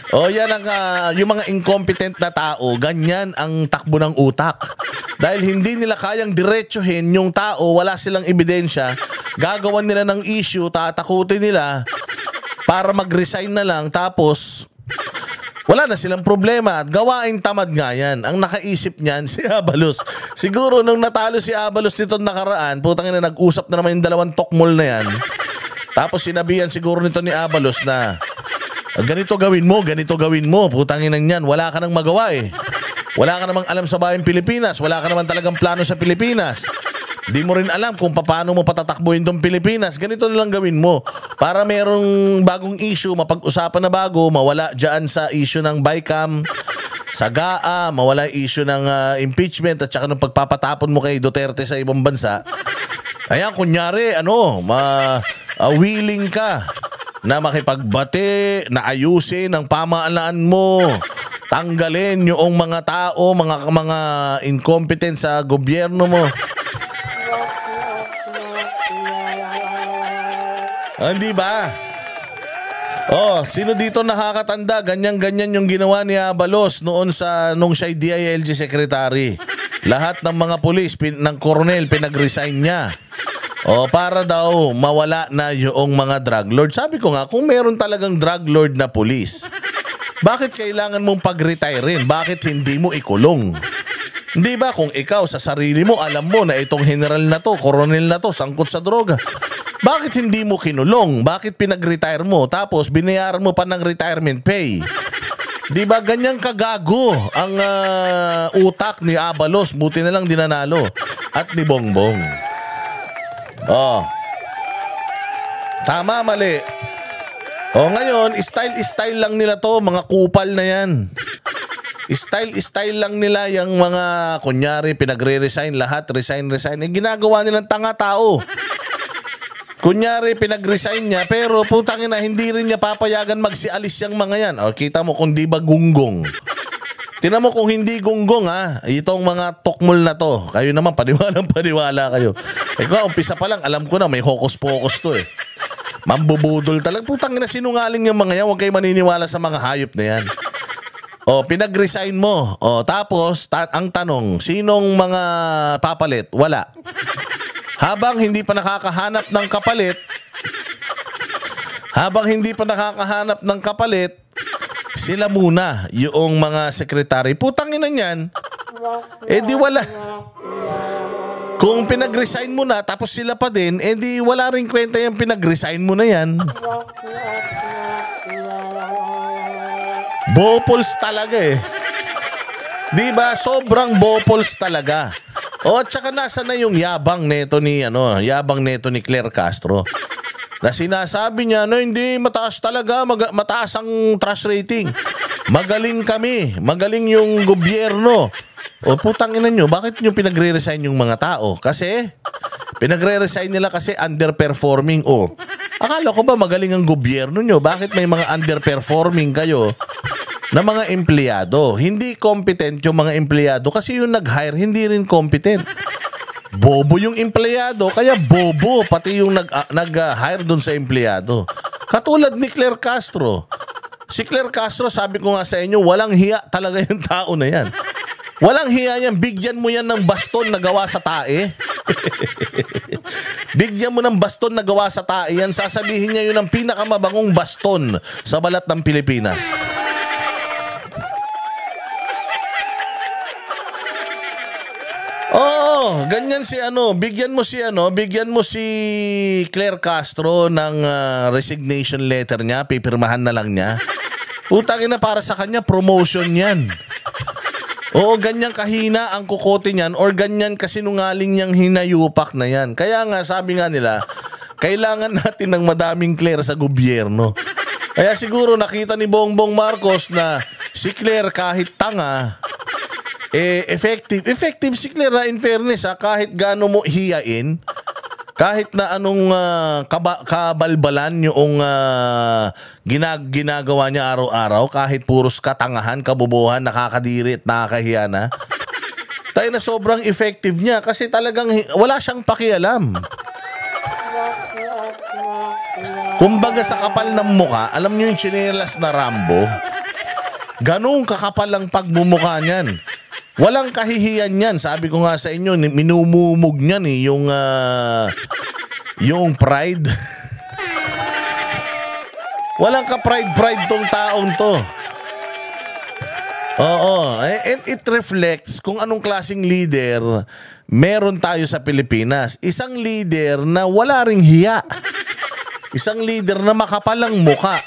O yan ang yung mga incompetent na tao, ganyan ang takbo ng utak. Dahil hindi nila kayang diretsuhin yung tao, wala silang ebidensya, gagawan nila ng issue, tatakutin nila para mag-resign na lang, tapos wala na silang problema at gawain tamad nga yan. Ang nakaisip niyan si Abalos. Siguro nung natalo si Abalos nito nakaraan, putang ina, nag-usap na naman yung dalawang tokmol na yan. Tapos sinabihan siguro nito ni Abalos na ganito gawin mo, putang ina niyan, wala ka nang magawa eh. Wala ka namang alam sa bayang Pilipinas, wala ka naman talagang plano sa Pilipinas. Di mo rin alam kung paano mo patatakbuhin tong Pilipinas. Ganito na lang gawin mo para merong bagong issue, mapag-usapan na bago, mawala dyan sa issue ng BICAM, sa GAA, mawala issue ng impeachment at saka ng pagpapatapon mo kay Duterte sa ibang bansa. Ayan, kunyari, willing ka na makipagbate, na ayusin ang pamahalaan mo, tanggalin yung mga tao, mga incompetent sa gobyerno mo. Hindi ba? Oh, sino dito nakakatanda? Ganyan-ganyan yung ginawa ni Abalos nung siya'y DILG secretary. Lahat ng mga pulis, ng koronel, pinag-resign niya. Oh, para daw mawala na yung mga drug lord. Sabi ko nga, kung meron talagang drug lord na pulis, bakit kailangan mong pag-retirein? Bakit hindi mo ikulong? Hindi ba kung ikaw sa sarili mo, alam mo na itong general na to, koronel na to, sangkot sa droga, bakit hindi mo kinulong? Bakit pinag-retire mo? Tapos binayaran mo pa ng retirement pay. Di ba ganyang kagago ang utak ni Abalos? Buti na lang dinanalo. At ni Bongbong. Oh. Tama, mali. O ngayon, style lang nila to. Mga kupal na yan. Style lang nila yung mga, kunyari, pinagre-resign lahat. Resign. Ginagawa nilang tanga tao. Kunyari, pinag-resign niya, pero putangin na, hindi rin niya papayagan magsialis yung mga yan. O, kita mo kung di ba gunggong. Tinan mo kung hindi gunggong, ha. Itong mga tokmol na to. Kayo naman, paniwala kayo. Ikaw, umpisa pa lang, alam ko na, may hokus-pokus to eh. Mambubudol talaga. Putangin na, sinungaling yung mga yan. Huwag kayo maniniwala sa mga hayop na yan. O, pinag-resign mo. O, tapos, ang tanong, sinong mga papalit? Wala. Habang hindi pa nakakahanap ng kapalit, sila muna yung mga sekretary. Putangin na yan. Eh di wala. Kung pinag-resign mo na tapos sila pa din, eh di wala rin kwenta yung pinag-resign mo na yan. Bopols talaga eh. Di ba? Sobrang bopols talaga. O at saka nasa na yung yabang neto ni Claire Castro. Na sinasabi niya, hindi, mataas talaga, mataas ang trust rating. Magaling kami, magaling yung gobyerno. O putang ina nyo, bakit nyo pinagre-resign yung mga tao? Kasi, pinagre-resign nila kasi underperforming. O, akala ko ba magaling ang gobyerno nyo? Bakit may mga underperforming kayo na mga empleyado? Hindi competent yung mga empleyado kasi yung nag-hire hindi rin competent. Bobo yung empleyado, kaya bobo pati yung nag-hire dun sa empleyado. Katulad ni Claire Castro. Si Claire Castro, sabi ko nga sa inyo, walang hiya talaga yung tao na yan. Walang hiya yan. Bigyan mo yan ng baston na gawa sa tae. Bigyan mo ng baston na gawa sa tae yan. Sasabihin niya yun ang pinakamabangong baston sa balat ng Pilipinas. Oo, ganyan bigyan mo si Claire Castro ng resignation letter niya, pipirmahan na lang niya. Utangin na, para sa kanya promotion 'yan. Oo, ganyan kahina ang kukote niyan or ganyan kasinungaling niyang hinayupak na 'yan. Kaya nga sabi nga nila, kailangan natin ng madaming Claire sa gobyerno. Kaya siguro nakita ni Bongbong Marcos na si Claire kahit tanga, effective si Claire, in fairness, kahit gaano mo hiyain, kahit na anong kabalbalan yung ginagawa niya araw-araw, kahit puros katangahan, kabubuhan, nakakadiri at nakakahiya na, tayo na sobrang effective niya kasi talagang wala siyang pakialam. Kumbaga sa kapal ng muka, alam niyo yung tsinelas na Rambo? Ganong kakapal ang pagmumukha niyan. Walang kahihiyan yan. Sabi ko nga sa inyo, minumumog niyan yung pride. Walang ka-pride tong taong to. Oo. And it reflects kung anong klaseng leader meron tayo sa Pilipinas. Isang leader na wala ring hiya. Isang leader na makapalang muka.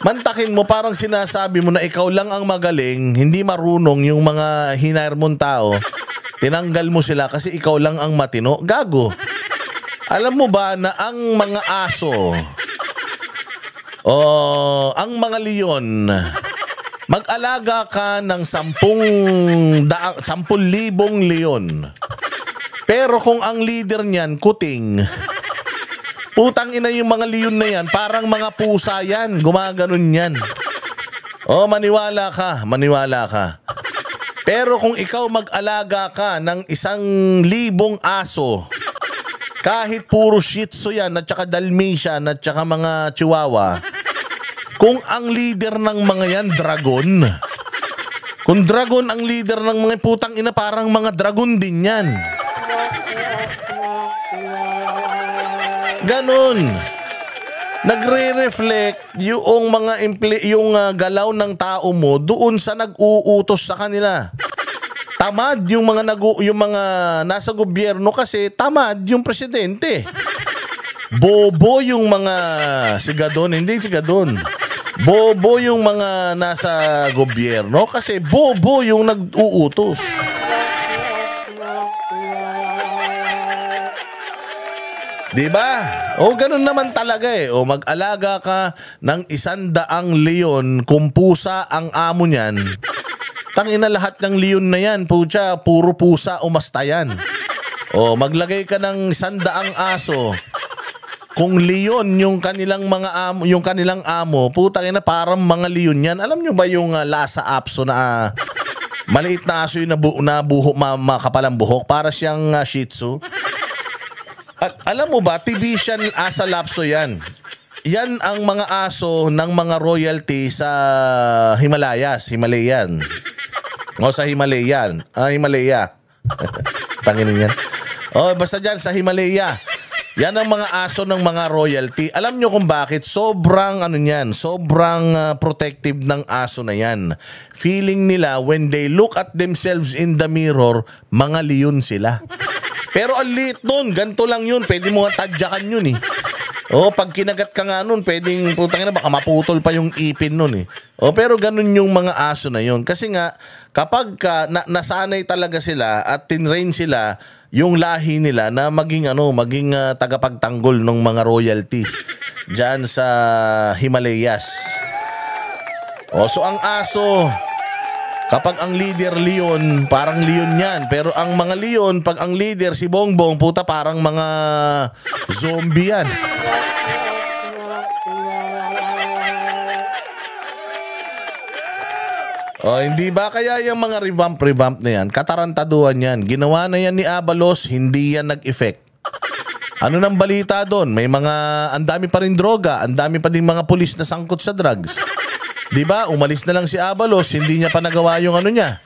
Mantakin mo, parang sinasabi mo na ikaw lang ang magaling, hindi marunong yung mga hinire mong tao, tinanggal mo sila kasi ikaw lang ang matino. Gago. Alam mo ba na ang mga aso ang mga leon, mag-alaga ka ng 10,000 leon. Pero kung ang leader niyan, kuting, putang ina yung mga leon na yan, parang mga pusa yan, gumaganon yan. Maniwala ka. Pero kung ikaw mag-alaga ka ng 1,000 aso, kahit puro Shih Tzu yan, at saka Dalmatian, at saka mga Chihuahua, kung ang leader ng mga yan, dragon, kung dragon ang leader ng mga putang ina, parang mga dragon din yan. Ganon. Nagre-reflect yung mga galaw ng tao mo doon sa nag-uutos sa kanila. Tamad yung mga nasa gobyerno kasi tamad yung presidente. Bobo yung mga sigadon. Bobo yung mga nasa gobyerno kasi bobo yung nag-uutos. Diba? Ganun naman talaga mag-alaga ka ng 100 leon kung pusa ang amo niyan. Tangina lahat ng leon na yan, puro pusa umasta yan. Maglagay ka ng 100 aso. Kung leon yung kanilang amo, putang ina parang mga leon yan. Alam nyo ba yung Lhasa Apso na maliit na aso yung makapalang buhok para siyang Shih Tzu? Alam mo ba, Tibetan Lhasa Apso yan. Yan ang mga aso ng mga royalty sa Himalayan. Sa Himalaya. Tanginin yan. Basta dyan sa Himalaya. Yan ang mga aso ng mga royalty. Alam nyo kung bakit? Sobrang protective ng aso na yan. Feeling nila when they look at themselves in the mirror, mga leon sila. Pero ang liit nun, ganito lang yun. Pwede mo nga tadyakan yun pag kinagat ka nga nun, pwedeng baka maputol pa yung ipin nun pero ganun yung mga aso na yun. Kasi nga, kapag nasanay talaga sila at tinrain sila, yung lahi nila na maging tagapagtanggol ng mga royalties dyan sa Himalayas. So ang aso, kapag ang leader leon, parang leon yan. Pero ang mga leon, pag ang leader si Bongbong, puta parang mga zombie yan. Hindi ba kaya yung mga revamp na yan, katarantaduhan yan. Ginawa na yan ni Abalos, hindi yan nag-effect. Ano nang balita doon? Ang dami pa rin droga, ang dami pa din mga pulis na sangkot sa drugs. Di ba? Umalis na lang si Abalos, hindi niya pa nagawa yung niya.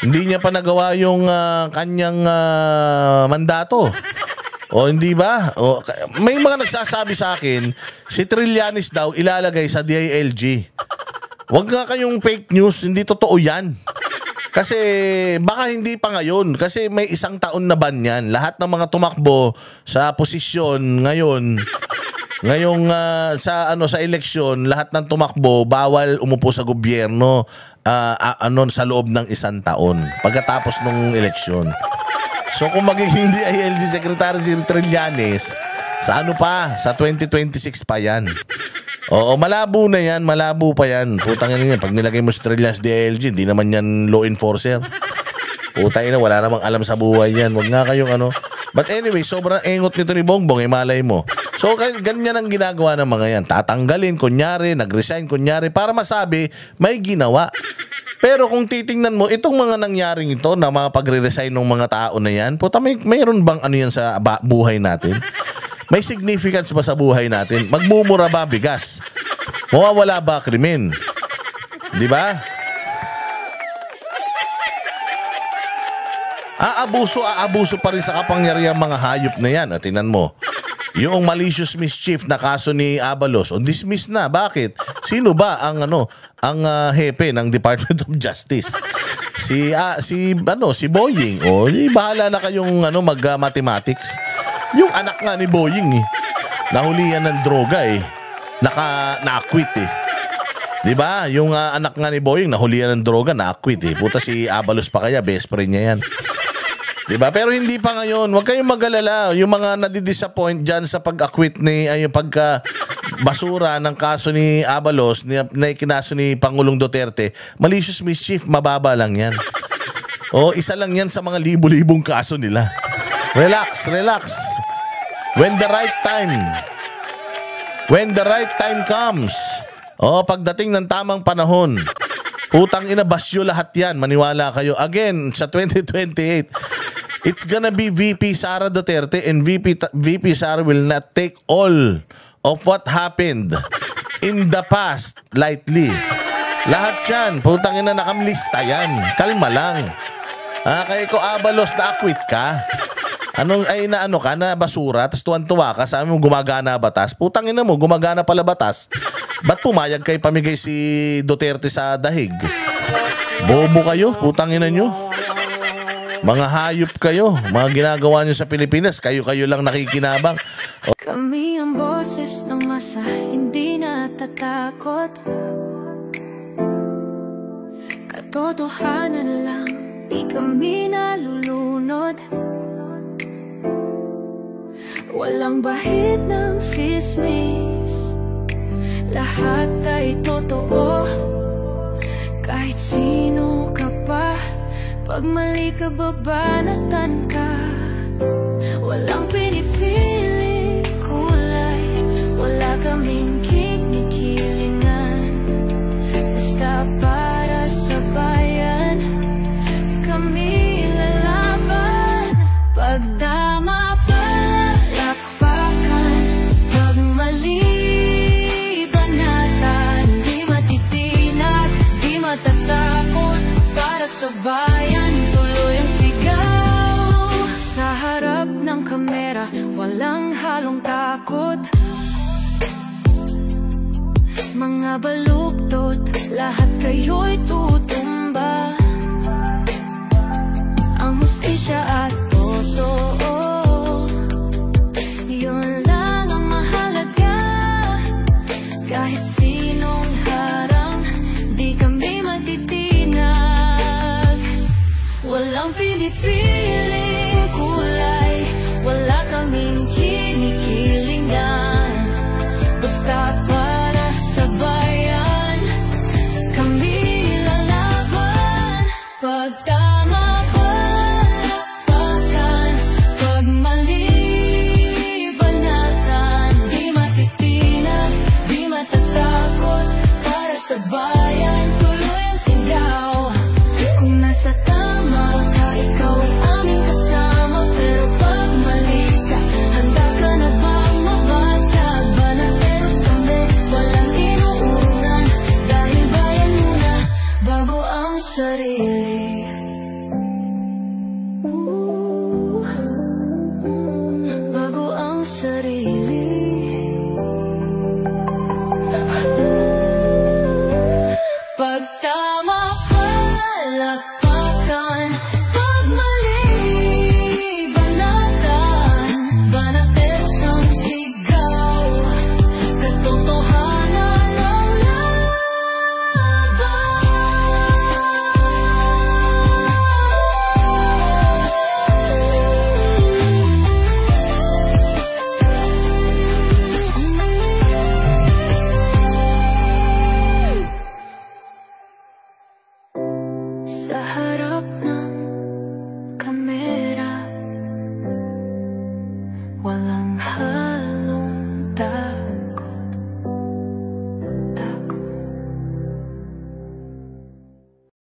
Hindi niya pa nagawa yung kanyang mandato. Hindi ba? May mga nagsasabi sa akin, si Trillanes daw ilalagay sa DILG. Huwag nga kayong fake news, hindi totoo yan. Kasi baka hindi pa ngayon, kasi may 1 taon na ban yan. Lahat ng mga tumakbo sa posisyon ngayong sa eleksyon, lahat ng tumakbo bawal umupo sa gobyerno sa loob ng 1 taon pagkatapos ng eleksyon. So kung magiging DILG Secretary si Trillanes, sa sa 2026 pa yan. Malabo na yan, malabo pa yan. Putang ina yan, pag nilagay mo si Trillanes DILG, hindi naman yan law enforcer. Putang ina, wala namang alam sa buhay yan. Huwag nga kayong But anyway, sobrang engot nito ni Bongbong, malay mo. So, ganyan ang ginagawa ng mga yan. Tatanggalin, kunyari, nag-resign, kunyari, para masabi, may ginawa. Pero kung titingnan mo, itong mga nangyaring ito, na mga pagre-resign ng mga tao na yan, puta, mayroon bang yan sa buhay natin? May significance ba sa buhay natin? Magmumura ba bigas? Mawawala ba krimen? Di ba? Aabuso pa rin sa kapangyarihan mga hayop na yan. At tingnan mo, yung malicious mischief na kaso ni Abalos, dismiss na. Bakit? Sino ba ang hepe ng Department of Justice? Si Boying. Bahala na kayong mag-mathematics. Yung anak nga ni Boying nahulihan ng droga na-acquit Di ba? Yung anak nga ni Boying nahulihan ng droga, na-acquit Puta, si Abalos pa kaya, best friend niya yan. Diba? Pero hindi pa ngayon. Huwag kayong mag-alala. Yung mga nadidisappoint dyan sa pag-acquit yung pagka-basura ng kaso ni Abalos, na ikinaso ni Pangulong Duterte, malicious mischief, mababa lang yan. Isa lang yan sa mga libo-libong kaso nila. Relax. When the right time comes, pagdating ng tamang panahon, putang ina, basyo lahat yan. Maniwala kayo. Again, sa 2028, it's gonna be VP Sara Duterte, and VP Sara will not take all of what happened in the past lightly. Lahat yan, putang ina, nakamlista yan. Kalma lang. Kaya ko Abalos, na-acquit ka. Na basura, tapos tuwan-tuwa ka, sabi mo gumagana batas. Putang ina mo, gumagana pala batas. Ba't pumayag kayo pamigay si Duterte sa dahig? Bobo kayo, putang ina nyo. Mga hayop kayo. Mga ginagawa nyo sa Pilipinas, kayo lang nakikinabang. Kami ang boses ng masa, hindi natatakot. Katotohanan lang, di kami nalulunod. Walang bahid ng sismis, lahat ay totoo. Kahit sino ka pa, pag mali ka, babanatan ka. Walang pinipili kulay, wala kaming kinikilingan. Basta para sa bayan, kami lalaban. Pagdama palakpakan, pag mali banatan. Di matitinag, di matatakot, para sa bayan tuloy ang sigaw. Sa harap ng kamera, walang halong takot. Mga baluktot, lahat kayo'y tutumba. Ang hustisya at totoo, yun lang ang mahalaga. Kahit sinong harang, di kami matitinag. Walang pinipiling kulay, wala kaming kinikilingan. Basta para sa bayan, kami lalaban. Pagtama palakpakan, pag mali banatan. Di matitinag, di matatakot, para sa bayan tuloy ang sigaw. Kung nasa tama ka, ikaw ang aming kasama. Pero pag mali ka, handa ka na bang mabasag? Banateros kami, walang inuunan, dahil bayan muna bago ang sarili.